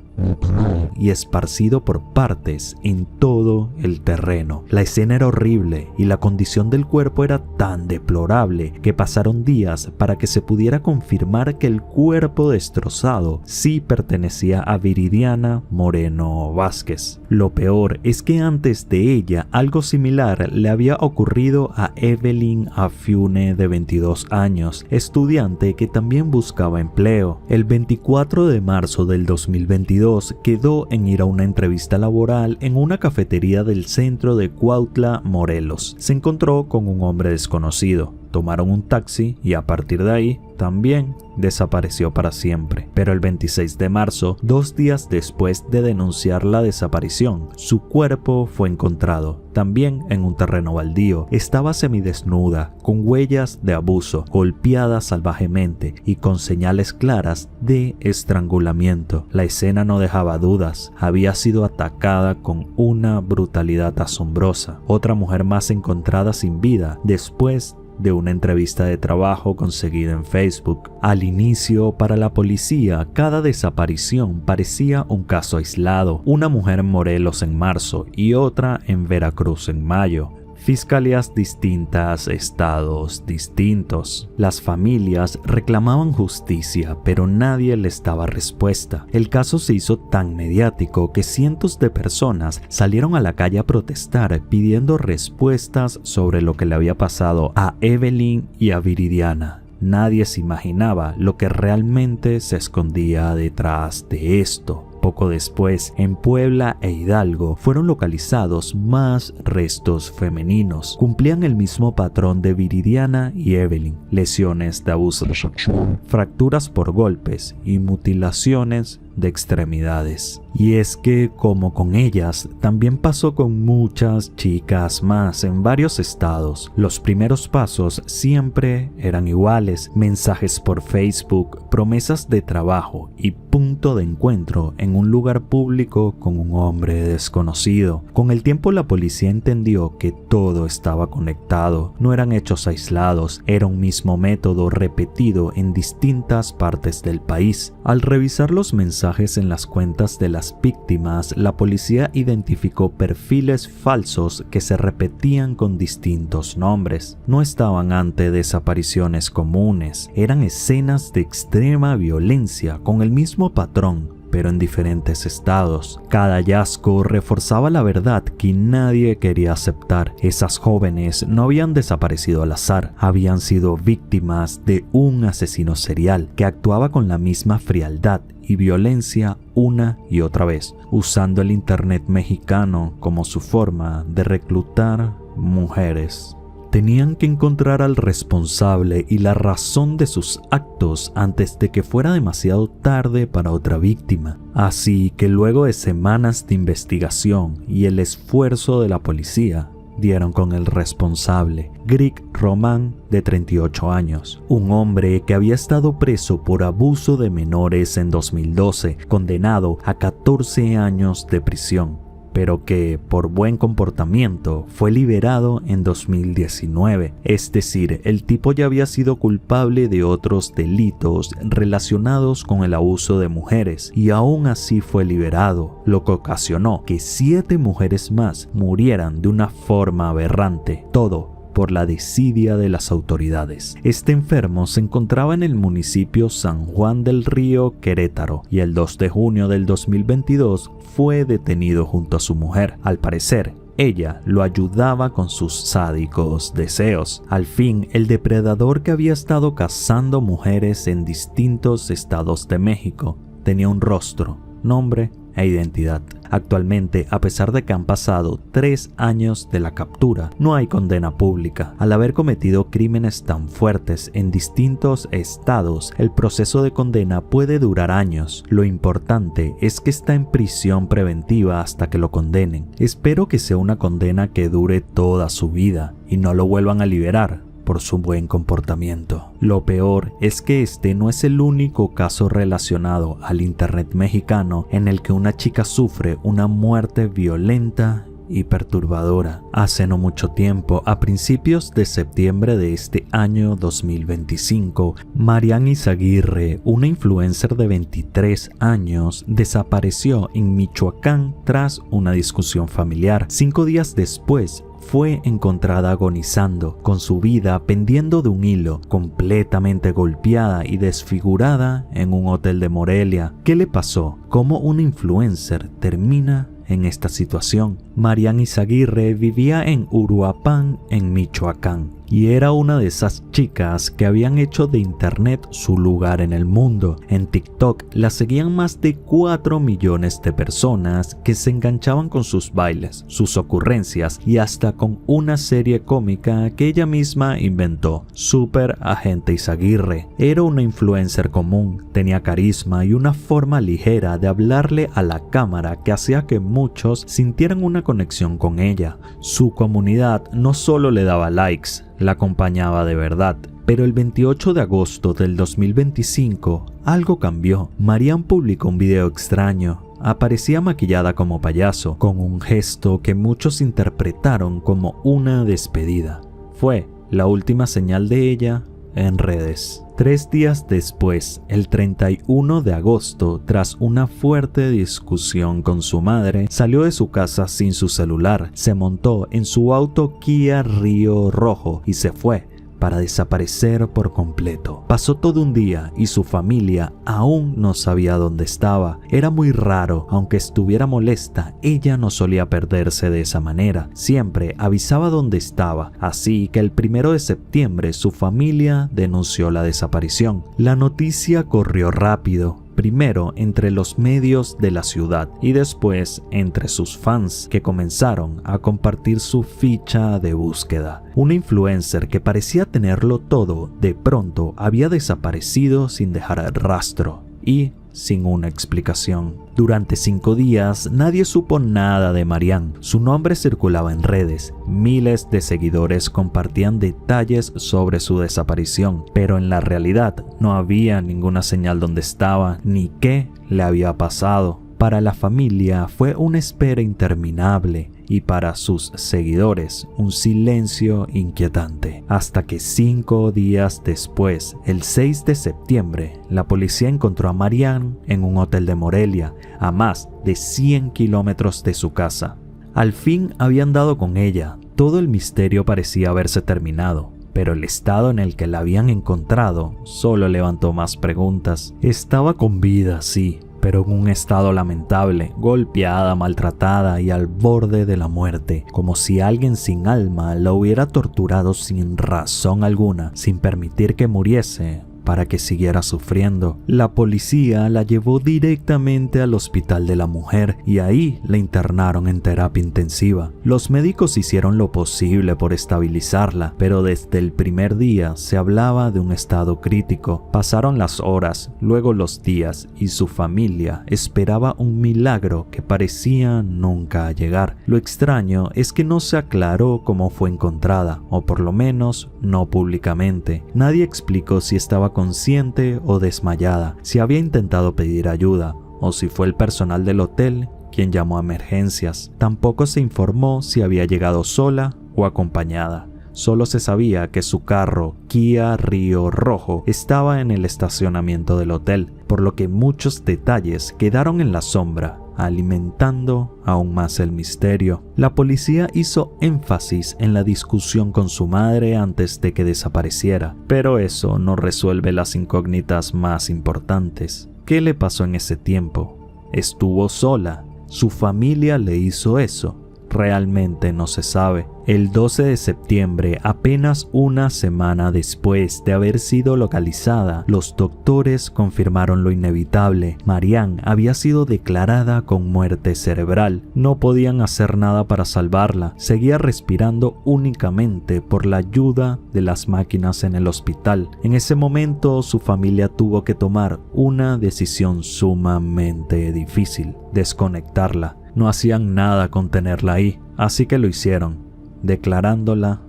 y esparcido por partes en todo el terreno. La escena era horrible y la condición del cuerpo era tan deplorable que pasaron días para que se pudiera confirmar que el cuerpo destrozado sí pertenecía a Viridiana Moreno Vázquez. Lo peor es que antes de ella algo similar le había ocurrido a Evelyn Afiune, de 22 años, estudiante que también buscaba empleo. El 24 de marzo del 2022 quedó en ir a una entrevista laboral en una cafetería del centro de Cuautla, Morelos. Se encontró con un hombre desconocido. Tomaron un taxi y a partir de ahí también desapareció para siempre. Pero el 26 de marzo, 2 días después de denunciar la desaparición, su cuerpo fue encontrado, también en un terreno baldío. Estaba semidesnuda, con huellas de abuso, golpeada salvajemente y con señales claras de estrangulamiento. La escena no dejaba dudas, había sido atacada con una brutalidad asombrosa. Otra mujer más encontrada sin vida después de una entrevista de trabajo conseguida en Facebook. Al inicio, para la policía, cada desaparición parecía un caso aislado. Una mujer en Morelos en marzo y otra en Veracruz en mayo. Fiscalías distintas, estados distintos. Las familias reclamaban justicia, pero nadie les daba respuesta. El caso se hizo tan mediático que cientos de personas salieron a la calle a protestar pidiendo respuestas sobre lo que le había pasado a Evelyn y a Viridiana. Nadie se imaginaba lo que realmente se escondía detrás de esto. Poco después, en Puebla e Hidalgo, fueron localizados más restos femeninos. Cumplían el mismo patrón de Viridiana y Evelyn: lesiones de abuso sexual, fracturas por golpes y mutilaciones de extremidades. Y es que, como con ellas, también pasó con muchas chicas más en varios estados. Los primeros pasos siempre eran iguales: mensajes por Facebook, promesas de trabajo y punto de encuentro en un lugar público con un hombre desconocido. Con el tiempo la policía entendió que todo estaba conectado, no eran hechos aislados, era un mismo método repetido en distintas partes del país. Al revisar los mensajes en las cuentas de las víctimas, la policía identificó perfiles falsos que se repetían con distintos nombres. No estaban ante desapariciones comunes, eran escenas de extrema violencia con el mismo patrón, pero en diferentes estados. Cada hallazgo reforzaba la verdad que nadie quería aceptar. Esas jóvenes no habían desaparecido al azar, habían sido víctimas de un asesino serial que actuaba con la misma frialdad y violencia una y otra vez, usando el internet mexicano como su forma de reclutar mujeres. Tenían que encontrar al responsable y la razón de sus actos antes de que fuera demasiado tarde para otra víctima. Así que luego de semanas de investigación y el esfuerzo de la policía, dieron con el responsable, Greg Román, de 38 años, un hombre que había estado preso por abuso de menores en 2012, condenado a 14 años de prisión, pero que por buen comportamiento fue liberado en 2019. Es decir, el tipo ya había sido culpable de otros delitos relacionados con el abuso de mujeres y aún así fue liberado, lo que ocasionó que 7 mujeres más murieran de una forma aberrante, todo por la desidia de las autoridades. Este enfermo se encontraba en el municipio San Juan del Río, Querétaro, y el 2 de junio del 2022 fue detenido junto a su mujer. Al parecer, ella lo ayudaba con sus sádicos deseos. Al fin, el depredador que había estado cazando mujeres en distintos estados de México tenía un rostro, nombre e identidad. Actualmente, a pesar de que han pasado 3 años de la captura, no hay condena pública. Al haber cometido crímenes tan fuertes en distintos estados, el proceso de condena puede durar años. Lo importante es que está en prisión preventiva hasta que lo condenen. Espero que sea una condena que dure toda su vida y no lo vuelvan a liberar por su buen comportamiento. Lo peor es que este no es el único caso relacionado al internet mexicano en el que una chica sufre una muerte violenta y perturbadora. Hace no mucho tiempo, a principios de septiembre de este año 2025, Marian Izaguirre, una influencer de 23 años, desapareció en Michoacán tras una discusión familiar. 5 días después, fue encontrada agonizando, con su vida pendiendo de un hilo, completamente golpeada y desfigurada en un hotel de Morelia. ¿Qué le pasó? ¿Cómo una influencer termina en esta situación? Marian Izaguirre vivía en Uruapan, en Michoacán, y era una de esas chicas que habían hecho de internet su lugar en el mundo. En TikTok la seguían más de 4 millones de personas que se enganchaban con sus bailes, sus ocurrencias y hasta con una serie cómica que ella misma inventó, Super Agente Izaguirre. Era una influencer común, tenía carisma y una forma ligera de hablarle a la cámara que hacía que muchos sintieran una conexión con ella. Su comunidad no solo le daba likes, la acompañaba de verdad. Pero el 28 de agosto del 2025, algo cambió. Marian publicó un video extraño. Aparecía maquillada como payaso, con un gesto que muchos interpretaron como una despedida. Fue la última señal de ella en redes. 3 días después, el 31 de agosto, tras una fuerte discusión con su madre, salió de su casa sin su celular, se montó en su auto Kia Rio rojo y se fue para desaparecer por completo. Pasó todo un día y su familia aún no sabía dónde estaba. Era muy raro, aunque estuviera molesta, ella no solía perderse de esa manera. Siempre avisaba dónde estaba, así que el 1 de septiembre su familia denunció la desaparición. La noticia corrió rápido. Primero entre los medios de la ciudad y después entre sus fans, que comenzaron a compartir su ficha de búsqueda. Una influencer que parecía tenerlo todo, de pronto había desaparecido sin dejar rastro y sin una explicación. Durante 5 días nadie supo nada de Marian. Su nombre circulaba en redes. Miles de seguidores compartían detalles sobre su desaparición, pero en la realidad no había ninguna señal donde estaba ni qué le había pasado. Para la familia fue una espera interminable y para sus seguidores un silencio inquietante, hasta que 5 días después, el 6 de septiembre, la policía encontró a Marian en un hotel de Morelia, a más de 100 kilómetros de su casa. Al fin habían dado con ella. Todo el misterio parecía haberse terminado, pero el estado en el que la habían encontrado solo levantó más preguntas. Estaba con vida, sí, pero en un estado lamentable, golpeada, maltratada y al borde de la muerte, como si alguien sin alma la hubiera torturado sin razón alguna, sin permitir que muriese para que siguiera sufriendo. La policía la llevó directamente al hospital de la mujer y ahí la internaron en terapia intensiva. Los médicos hicieron lo posible por estabilizarla, pero desde el primer día se hablaba de un estado crítico. Pasaron las horas, luego los días y su familia esperaba un milagro que parecía nunca llegar. Lo extraño es que no se aclaró cómo fue encontrada, o por lo menos no públicamente. Nadie explicó si estaba consciente o desmayada, si había intentado pedir ayuda o si fue el personal del hotel quien llamó a emergencias. Tampoco se informó si había llegado sola o acompañada. Solo se sabía que su carro Kia Rio rojo estaba en el estacionamiento del hotel, por lo que muchos detalles quedaron en la sombra, alimentando aún más el misterio. La policía hizo énfasis en la discusión con su madre antes de que desapareciera, pero eso no resuelve las incógnitas más importantes. ¿Qué le pasó en ese tiempo? ¿Estuvo sola? ¿Su familia le hizo eso? Realmente no se sabe. El 12 de septiembre, apenas una semana después de haber sido localizada, los doctores confirmaron lo inevitable. Marian había sido declarada con muerte cerebral. No podían hacer nada para salvarla. Seguía respirando únicamente por la ayuda de las máquinas en el hospital. En ese momento, su familia tuvo que tomar una decisión sumamente difícil: desconectarla. No hacían nada con tenerla ahí, así que lo hicieron, declarándola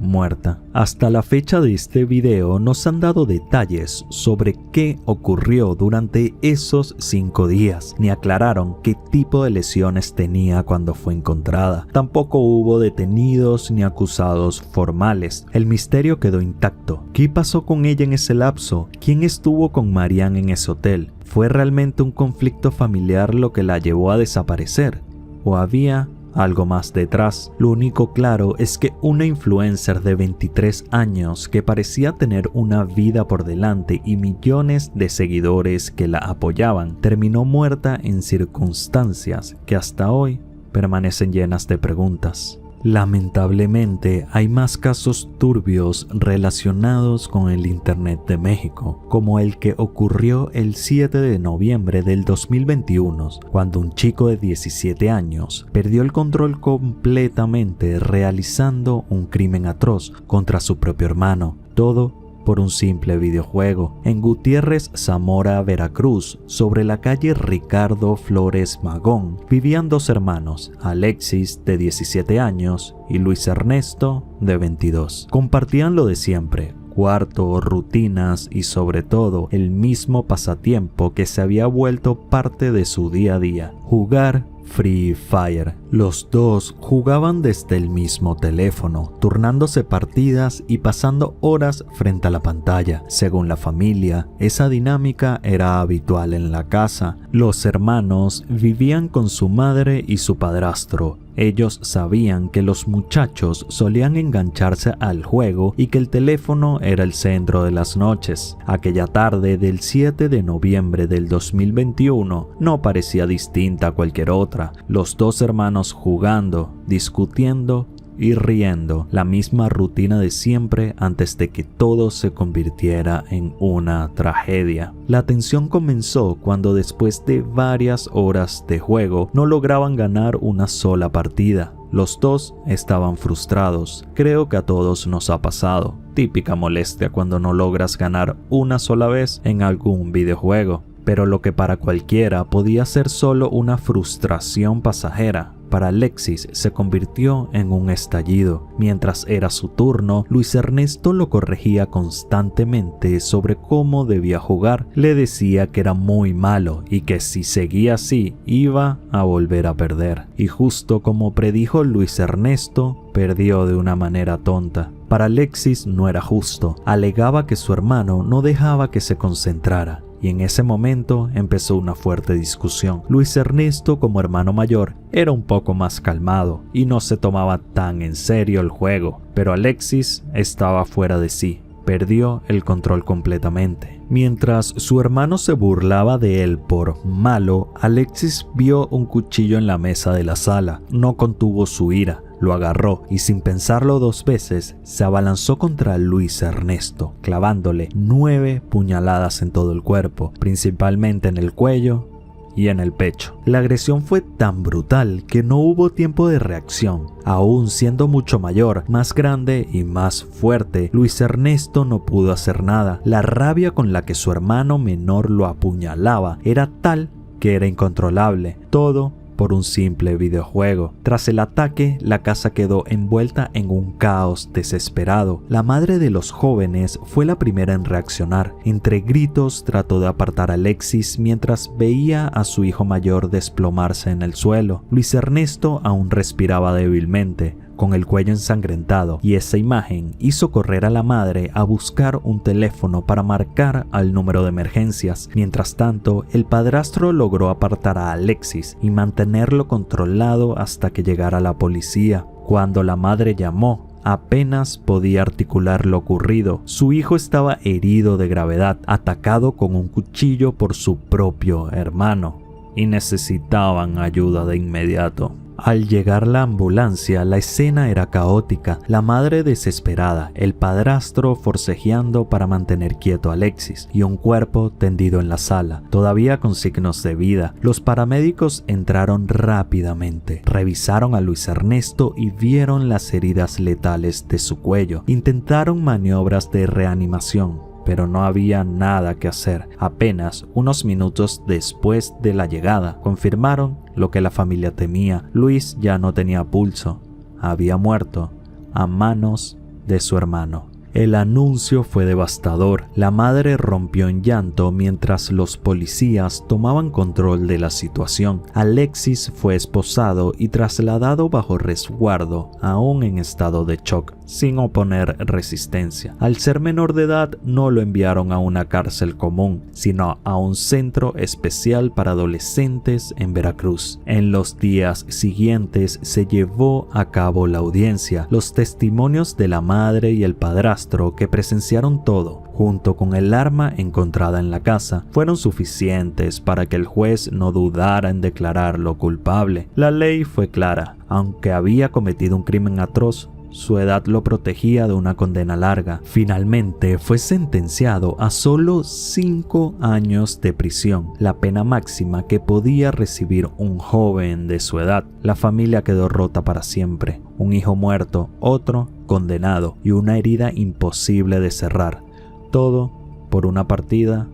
muerta. Hasta la fecha de este video no se han dado detalles sobre qué ocurrió durante esos 5 días, ni aclararon qué tipo de lesiones tenía cuando fue encontrada. Tampoco hubo detenidos ni acusados formales. El misterio quedó intacto. ¿Qué pasó con ella en ese lapso? ¿Quién estuvo con Marianne en ese hotel? ¿Fue realmente un conflicto familiar lo que la llevó a desaparecer? ¿O había algo más detrás? Lo único claro es que una influencer de 23 años que parecía tener una vida por delante y millones de seguidores que la apoyaban, terminó muerta en circunstancias que hasta hoy permanecen llenas de preguntas. Lamentablemente, hay más casos turbios relacionados con el Internet de México, como el que ocurrió el 7 de noviembre del 2021, cuando un chico de 17 años perdió el control completamente realizando un crimen atroz contra su propio hermano. Todo por un simple videojuego. En Gutiérrez, Zamora, Veracruz, sobre la calle Ricardo Flores Magón, vivían 2 hermanos, Alexis, de 17 años, y Luis Ernesto, de 22. Compartían lo de siempre: cuarto, rutinas y sobre todo el mismo pasatiempo que se había vuelto parte de su día a día: jugar Free Fire. Los dos jugaban desde el mismo teléfono, turnándose partidas y pasando horas frente a la pantalla. Según la familia, esa dinámica era habitual en la casa. Los hermanos vivían con su madre y su padrastro. Ellos sabían que los muchachos solían engancharse al juego y que el teléfono era el centro de las noches. Aquella tarde del 7 de noviembre del 2021 no parecía distinta a cualquier otra. Los 2 hermanos jugando, discutiendo y riendo, la misma rutina de siempre antes de que todo se convirtiera en una tragedia. La tensión comenzó cuando, después de varias horas de juego, no lograban ganar una sola partida. Los 2 estaban frustrados. Creo que a todos nos ha pasado. Típica molestia cuando no logras ganar una sola vez en algún videojuego. Pero lo que para cualquiera podía ser solo una frustración pasajera, para Alexis se convirtió en un estallido. Mientras era su turno, Luis Ernesto lo corregía constantemente sobre cómo debía jugar. Le decía que era muy malo y que si seguía así iba a volver a perder. Y justo como predijo Luis Ernesto, perdió de una manera tonta. Para Alexis no era justo. Alegaba que su hermano no dejaba que se concentrara. Y en ese momento empezó una fuerte discusión. Luis Ernesto, como hermano mayor, era un poco más calmado y no se tomaba tan en serio el juego, pero Alexis estaba fuera de sí. Perdió el control completamente. Mientras su hermano se burlaba de él por malo, Alexis vio un cuchillo en la mesa de la sala. No contuvo su ira. Lo agarró y, sin pensarlo 2 veces, se abalanzó contra Luis Ernesto, clavándole 9 puñaladas en todo el cuerpo, principalmente en el cuello y en el pecho. La agresión fue tan brutal que no hubo tiempo de reacción. Aún siendo mucho mayor, más grande y más fuerte, Luis Ernesto no pudo hacer nada. La rabia con la que su hermano menor lo apuñalaba era tal que era incontrolable. Todo por un simple videojuego. Tras el ataque, la casa quedó envuelta en un caos desesperado. La madre de los jóvenes fue la primera en reaccionar. Entre gritos trató de apartar a Alexis mientras veía a su hijo mayor desplomarse en el suelo. Luis Ernesto aún respiraba débilmente, con el cuello ensangrentado, y esa imagen hizo correr a la madre a buscar un teléfono para marcar al número de emergencias. Mientras tanto, el padrastro logró apartar a Alexis y mantenerlo controlado hasta que llegara la policía. Cuando la madre llamó, apenas podía articular lo ocurrido. Su hijo estaba herido de gravedad, atacado con un cuchillo por su propio hermano, y necesitaban ayuda de inmediato. Al llegar la ambulancia, la escena era caótica, la madre desesperada, el padrastro forcejeando para mantener quieto a Alexis y un cuerpo tendido en la sala, todavía con signos de vida. Los paramédicos entraron rápidamente, revisaron a Luis Ernesto y vieron las heridas letales de su cuello. Intentaron maniobras de reanimación, pero no había nada que hacer. Apenas unos minutos después de la llegada, confirmaron lo que la familia temía: Luis ya no tenía pulso, había muerto a manos de su hermano. El anuncio fue devastador. La madre rompió en llanto mientras los policías tomaban control de la situación. Alexis fue esposado y trasladado bajo resguardo, aún en estado de shock, sin oponer resistencia. Al ser menor de edad, no lo enviaron a una cárcel común, sino a un centro especial para adolescentes en Veracruz. En los días siguientes se llevó a cabo la audiencia. Los testimonios de la madre y el padrastro que presenciaron todo, junto con el arma encontrada en la casa, fueron suficientes para que el juez no dudara en declararlo culpable. La ley fue clara. Aunque había cometido un crimen atroz, su edad lo protegía de una condena larga. Finalmente fue sentenciado a solo 5 años de prisión, la pena máxima que podía recibir un joven de su edad. La familia quedó rota para siempre. Un hijo muerto, otro condenado y una herida imposible de cerrar. Todo por una partida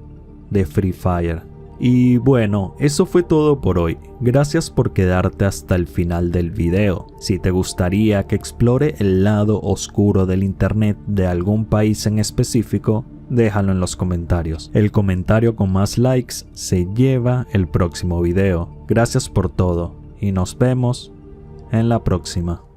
de Free Fire. Y bueno, eso fue todo por hoy. Gracias por quedarte hasta el final del video. Si te gustaría que explore el lado oscuro del internet de algún país en específico, déjalo en los comentarios. El comentario con más likes se lleva el próximo video. Gracias por todo y nos vemos en la próxima.